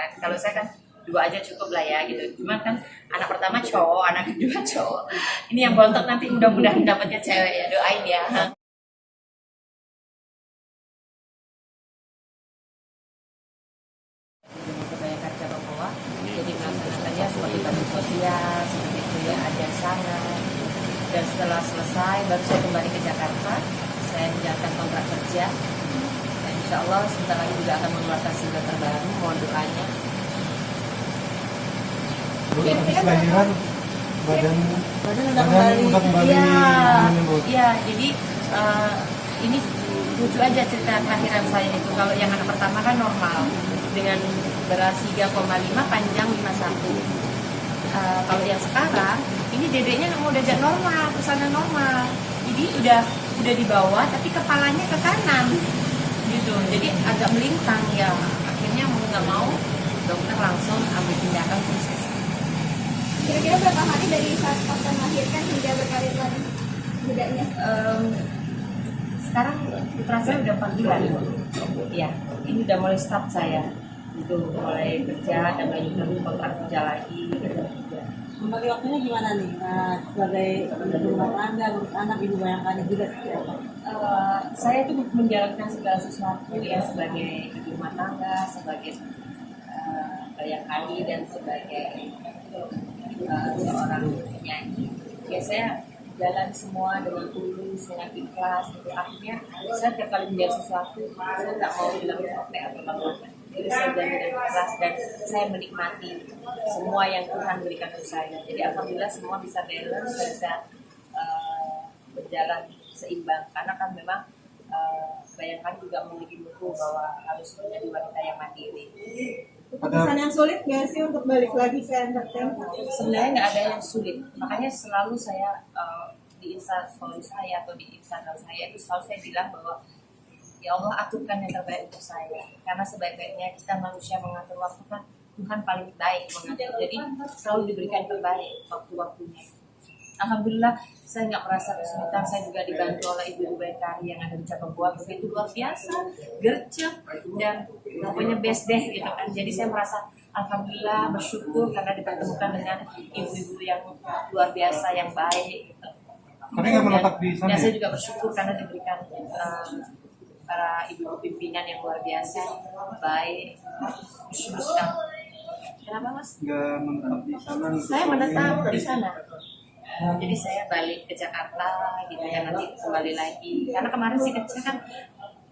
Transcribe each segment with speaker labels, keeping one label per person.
Speaker 1: kan. Kalau saya kan 2 aja cukup lah ya gitu. Cuman kan anak pertama cowok, anak kedua cowok. Ini yang bontot nanti mudah-mudahan dapatnya cewek ya, doain ya. Kebanyakan cabang bawah, jadi melaksanakannya seperti bakti sosial, seperti itu ya, ada sana. Dan setelah selesai, baru saya kembali ke Jakarta. Saya menjalankan kontrak kerja. Dan insya Allah sebentar lagi juga akan mengeluarkan single terbaru. Mohon doanya.
Speaker 2: Habis lahiran badan udah kembali
Speaker 1: Iya, jadi ini lucu aja cerita kelahiran saya itu. Kalau yang anak pertama kan normal dengan berat 3,5, panjang 51. Kalau yang sekarang ini dedeknya mau diajak normal, kesana normal. Jadi udah di bawah tapi kepalanya ke kanan gitu. Jadi agak melintang ya. Akhirnya mau nggak mau dokter langsung ambil tindakan khusus.
Speaker 3: Kira-kira berapa hari dari saat pasca melahirkan hingga berkarir lagi bedanya?
Speaker 1: Sekarang putra saya udah 4 bulan. Ya, ini udah mulai start saya. Itu mulai kerja dan melanjutkan kontrak kerja lagi.
Speaker 4: Membagi waktunya gimana nih? Sebagai ibu rumah tangga, ngurus anak, ibu bayangkannya juga seperti apa?
Speaker 1: Saya itu menjalankan segala sesuatu ya sebagai ibu rumah tangga, sebagai bayangkari dan sebagai seorang penyanyi. Ya saya jalan semua dengan tulus, dengan ikhlas. Gitu. Akhirnya saya tiap kali menjadi sesuatu, saya nggak mau bilang capek atau apa. Jadi saya jalan dengan ikhlas dan saya menikmati semua yang Tuhan berikan untuk saya. Jadi alhamdulillah semua bisa balance, bisa berjalan seimbang. Karena kan memang bayangkan juga memiliki buku bahwa harus menjadi wanita yang mandiri.
Speaker 3: Keputusan yang sulit nggak sih untuk balik lagi ke entertainment?
Speaker 1: Sebenarnya nggak ada yang sulit, makanya selalu saya di Instastory saya atau di Instagram saya itu selalu saya bilang bahwa ya Allah aturkan yang terbaik untuk saya, karena sebaik-baiknya kita manusia mengatur waktu kan Tuhan paling baik mengatur, jadi selalu diberikan yang terbaik waktu-waktunya. Alhamdulillah saya nggak merasa kesulitan, saya juga dibantu oleh ibu-ibu Bayangkari yang ada di cabang buah begitu luar biasa, gercep dan pokoknya best deh gitu kan. Jadi saya merasa alhamdulillah bersyukur karena dipertemukan dengan ibu-ibu yang luar biasa yang baik gitu.
Speaker 2: Tapi nggak menetap di sana.
Speaker 1: Dan saya juga bersyukur karena diberikan para ibu pimpinan yang luar biasa, baik, bersyukur sekali. Kenapa mas?
Speaker 2: Nggak menetap di sana.
Speaker 1: Saya menetap di sana. Jadi saya balik ke Jakarta gitu ya, nanti kembali lagi. Karena kemarin si kecil kan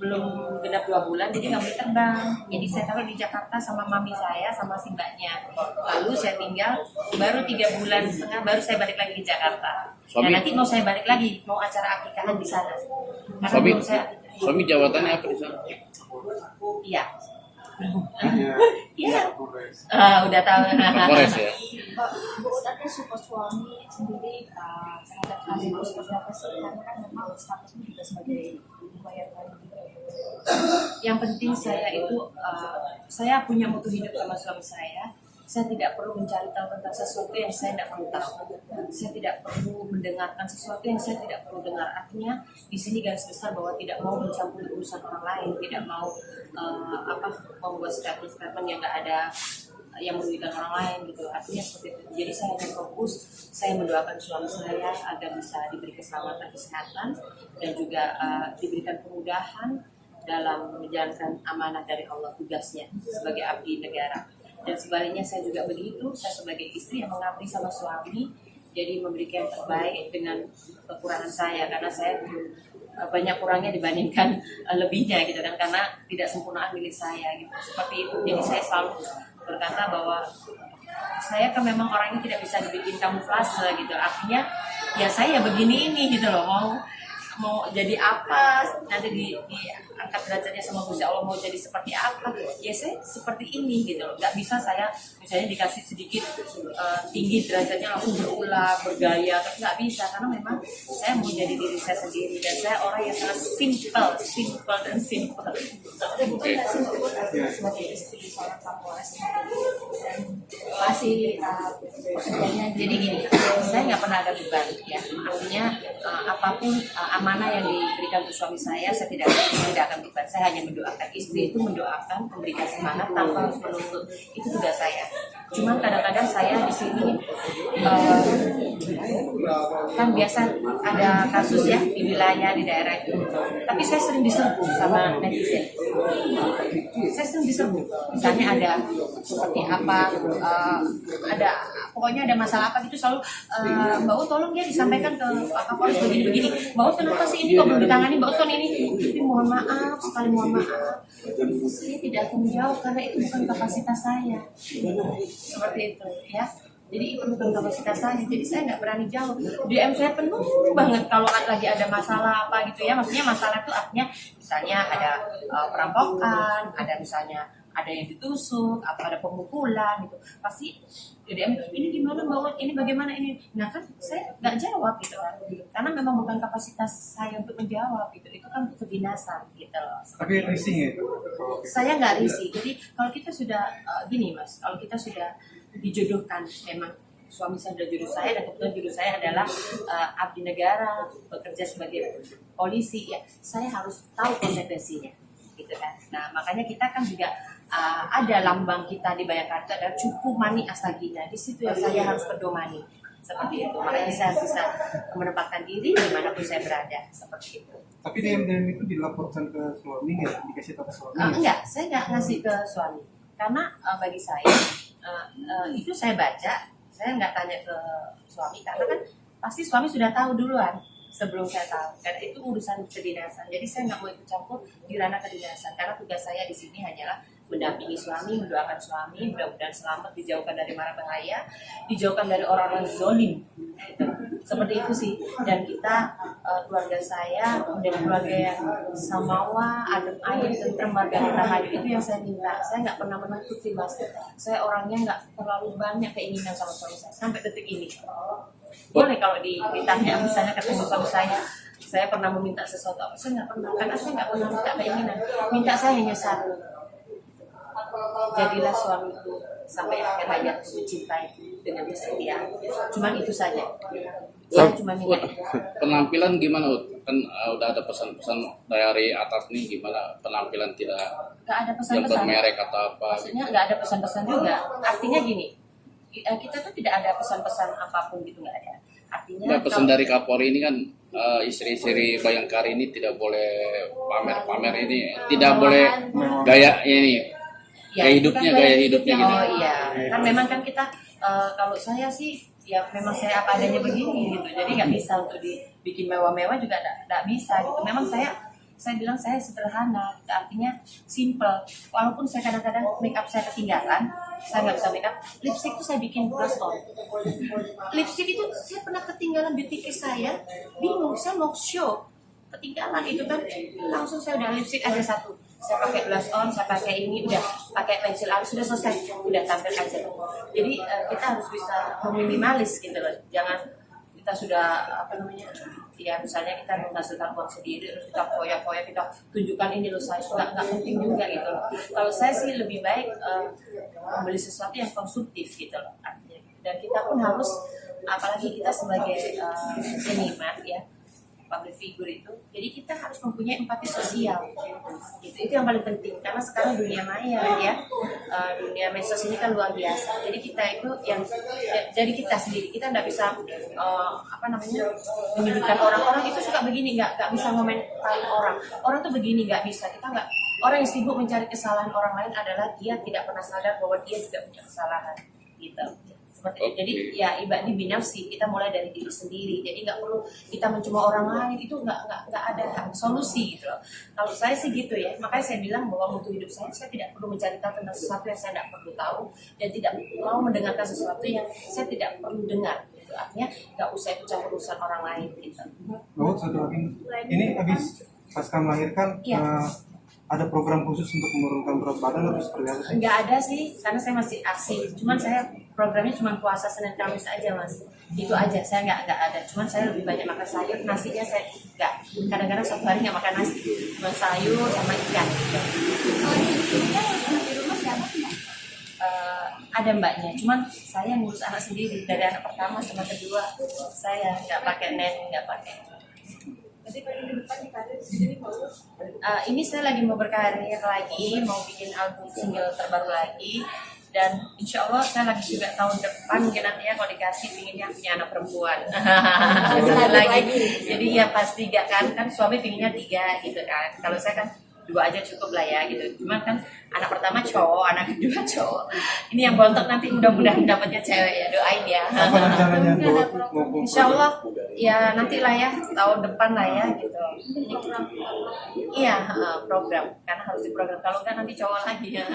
Speaker 1: belum genap 2 bulan, jadi nggak boleh terbang. Jadi saya taruh di Jakarta sama mami saya, sama si mbaknya. Lalu saya tinggal baru 3,5 bulan, baru saya balik lagi ke Jakarta. Dan nanti mau saya balik lagi, mau acara akikahan di sana. Karena
Speaker 5: Suami jabatannya apa di sana?
Speaker 1: Iya.
Speaker 2: Iya.
Speaker 1: Udah tahu.
Speaker 5: Kapolres ya.
Speaker 3: Bu Utatnya support suami sendiri terhadap hal itu seperti apa sih? Karena kan memang statusnya juga sebagai ibu bayangkari juga.
Speaker 1: Yang penting saya itu saya punya mutu hidup sama suami saya. Saya tidak perlu mencari tahu tentang sesuatu yang saya tidak perlu tahu. Saya tidak perlu mendengarkan sesuatu yang saya tidak perlu dengar. Artinya di sini garis besar bahwa tidak mau mencampuri urusan orang lain, tidak mau membuat statement yang nggak ada yang merugikan orang lain gitu. Artinya seperti itu. Jadi saya hanya fokus, saya mendoakan suami saya agar bisa diberi keselamatan kesehatan dan juga diberikan kemudahan dalam menjalankan amanah dari Allah, tugasnya sebagai abdi negara. Dan sebaliknya saya juga begitu, saya sebagai istri yang mengabdi sama suami, jadi memberikan yang terbaik dengan kekurangan saya, karena saya banyak kurangnya dibandingkan lebihnya gitu kan, karena tidak sempurnaan milik saya gitu, seperti itu. Jadi saya selalu berkata bahwa saya kan memang orangnya tidak bisa dibikin kamuflase gitu, artinya ya saya begini ini gitu loh, mau jadi apa nanti diangkat derajatnya sama Gusti Allah, mau jadi seperti apa ya saya seperti ini gitu loh. Nggak bisa saya misalnya dikasih sedikit tinggi derajatnya langsung berulah bergaya, tapi nggak bisa, karena memang saya mau jadi diri saya sendiri dan saya orang yang sangat simple dan simple.
Speaker 3: Ada bukan nggak sih Bu sebagai istri seorang Kapolres dan masih pekerjaannya
Speaker 1: Jadi gini, saya nggak pernah ada beban ya, artinya apapun amanah yang diberikan untuk suami saya tidak akan beban. Saya hanya mendoakan. Istri itu mendoakan, memberikan semangat tanpa harus menuntut. Itu tugas saya. Cuman kadang-kadang saya di sini kan biasa ada kasus ya di wilayah di daerah itu. Tapi saya sering diserbu sama netizen. Saya sering diserbu. Misalnya ada seperti apa, pokoknya ada masalah apa gitu selalu Mbak U tolong ya disampaikan ke Pak Kapolres begini-begini. Mbak U kenapa sih ini kok belum ditangani, Mbak U kan ini. Tapi mohon maaf, sekali mohon maaf. Saya tidak akan menjawab karena itu bukan kapasitas saya. Seperti itu ya. Jadi itu bukan kapasitas saya, jadi saya nggak berani jawab. DM saya penuh banget kalau lagi ada masalah apa gitu ya. Maksudnya masalah itu artinya misalnya ada perampokan, ada misalnya ada yang ditusuk, atau ada pemukulan gitu. Pasti DM ini gimana Mbak, ini bagaimana ini. Nah kan saya nggak jawab gitu kan, karena memang bukan kapasitas saya untuk menjawab gitu. Itu kan kedinasan gitu loh.
Speaker 2: Tapi risih ya?
Speaker 1: Saya nggak risih. Jadi kalau kita sudah gini Mas, kalau kita sudah dijodohkan, memang suami saya sudah jodoh saya dan kebetulan jodoh saya adalah abdi negara, bekerja sebagai polisi ya, saya harus tahu konsekuensinya gitu kan. Nah makanya kita kan juga ada lambang kita di Bayangkara itu adalah cukup mani astagina. Di situ yang saya harus pedomani seperti itu. Makanya saya bisa menempatkan diri dimanapun saya berada seperti itu.
Speaker 2: Tapi DM itu dilaporkan ke suami ya? Dikasih tahu ke suami?
Speaker 1: Enggak, saya nggak ngasih ke suami karena bagi saya itu saya baca, saya nggak tanya ke suami karena kan pasti suami sudah tahu duluan sebelum saya tahu, karena itu urusan kedinasan. Jadi saya nggak mau ikut campur di ranah kedinasan karena tugas saya di sini hanyalah mendampingi suami, mendoakan suami, mudah-mudahan selamat, dijauhkan dari mara bahaya, dijauhkan dari orang-orang zolim, gitu. Seperti itu sih. Dan kita keluarga saya menjadi keluarga yang samawa, adem ayem, tentrem, marga rahayu, itu yang saya minta. Saya nggak pernah menuntut sih Mas. Saya orangnya nggak terlalu banyak keinginan sama suami saya sampai detik ini. Boleh kalau ditanya misalnya ketemu suami saya pernah meminta sesuatu apa? Saya nggak pernah, karena saya nggak pernah minta keinginan. Minta saya hanya satu. Jadilah suamiku sampai akhir hayatku, mencintai dengan kesetiaan. Cuman itu saja. Saya cuma minta itu.
Speaker 5: Penampilan gimana Ut? Kan udah ada pesan-pesan dari atas nih, gimana penampilan tidak
Speaker 1: Nggak ada
Speaker 5: yang
Speaker 1: pesan-pesan.
Speaker 5: bermerek atau apa?
Speaker 1: Maksudnya nggak ada pesan-pesan juga. Artinya gini, kita tuh tidak ada pesan-pesan apapun gitu, nggak ada. Artinya
Speaker 5: Nggak, pesan dari Kapolri ini kan istri-istri Bayangkari ini tidak boleh pamer-pamer ini, tidak boleh gaya ini.
Speaker 1: ya,
Speaker 5: Gaya
Speaker 1: itu
Speaker 5: hidupnya,
Speaker 1: kan
Speaker 5: gaya hidupnya gitu.
Speaker 1: Oh iya, kan memang kan kita kalau saya sih ya memang saya apa adanya begini gitu. Jadi nggak bisa untuk dibikin mewah-mewah juga nggak bisa gitu. Memang saya bilang saya sederhana, artinya simple. Walaupun saya kadang-kadang make up saya ketinggalan, saya nggak bisa make up. Lipstick itu saya bikin blush on. Lipstick itu saya pernah ketinggalan beauty kit saya, bingung saya mau show ketinggalan itu kan, langsung saya udah lipstick ada satu. Saya pakai blush on, saya pakai ini, udah pakai pensil halus, sudah selesai, udah tampil aja. Jadi kita harus bisa meminimalis gitu loh. Jangan kita sudah ya misalnya kita menghasilkan uang sendiri terus kita koyak-koyak, kita tunjukkan ini loh saya, nggak penting juga gitu loh. Kalau saya sih lebih baik membeli sesuatu yang konsumtif gitu loh artinya. Dan kita pun harus, apalagi kita sebagai seniman ya, public figure itu, jadi kita harus mempunyai empati sosial. Itu yang paling penting karena sekarang dunia maya ya, dunia medsos ini kan luar biasa. Jadi kita itu yang jadi kita sendiri, kita nggak bisa menyudutkan orang itu suka begini, nggak bisa ngomentarin orang tuh begini, nggak bisa. Kita nggak, orang yang sibuk mencari kesalahan orang lain adalah dia tidak pernah sadar bahwa dia juga punya kesalahan gitu. Seperti itu. Jadi ya ibadah binafsi, kita mulai dari diri sendiri. Jadi nggak perlu kita mencuma orang lain, itu nggak ada solusi gitu loh. Kalau saya sih gitu ya, makanya saya bilang bahwa mutu hidup saya tidak perlu mencari tahu tentang sesuatu yang saya tidak perlu tahu dan tidak mau mendengarkan sesuatu yang saya tidak perlu dengar. Gitu. Artinya nggak usah ikut campur urusan orang lain. Gitu.
Speaker 2: Oh, satu lagi, ini habis pasca melahirkan.
Speaker 1: Iya.
Speaker 2: Ada program khusus untuk menurunkan berat badan atau seperti apa sih?
Speaker 1: Nggak ada sih, karena saya masih aksi. Cuman saya programnya cuma puasa Senin Kamis aja Mas. Itu aja, saya nggak ada. Cuman saya lebih banyak makan sayur, nasinya saya nggak. Kadang-kadang satu hari nggak makan nasi, cuma sayur sama ikan. Gitu.
Speaker 3: Di rumah siapa nggak?
Speaker 1: Ada mbaknya, cuman saya ngurus anak sendiri dari anak pertama sama kedua. Saya nggak pakai nen, nggak pakai.
Speaker 3: Jadi pengen ke depan di karir sendiri mau
Speaker 1: Ini saya lagi mau berkarir lagi, mau bikin album single terbaru lagi, dan insya Allah saya lagi juga tahun depan mungkin nanti ya kalau dikasih pinginnya punya anak perempuan. Satu lagi. Jadi ya pas 3 kan suami pinginnya 3 gitu kan. Kalau saya kan 2 aja cukup lah ya gitu. Cuman kan anak pertama cowok, anak kedua cowok. Ini yang bontot nanti mudah-mudahan dapatnya cewek ya, doain ya.
Speaker 2: Apa rencananya mau
Speaker 1: Insya Allah ya nantilah ya tahun depan lah ya gitu. Iya program karena harus diprogram kalau enggak nanti cowok lagi ya.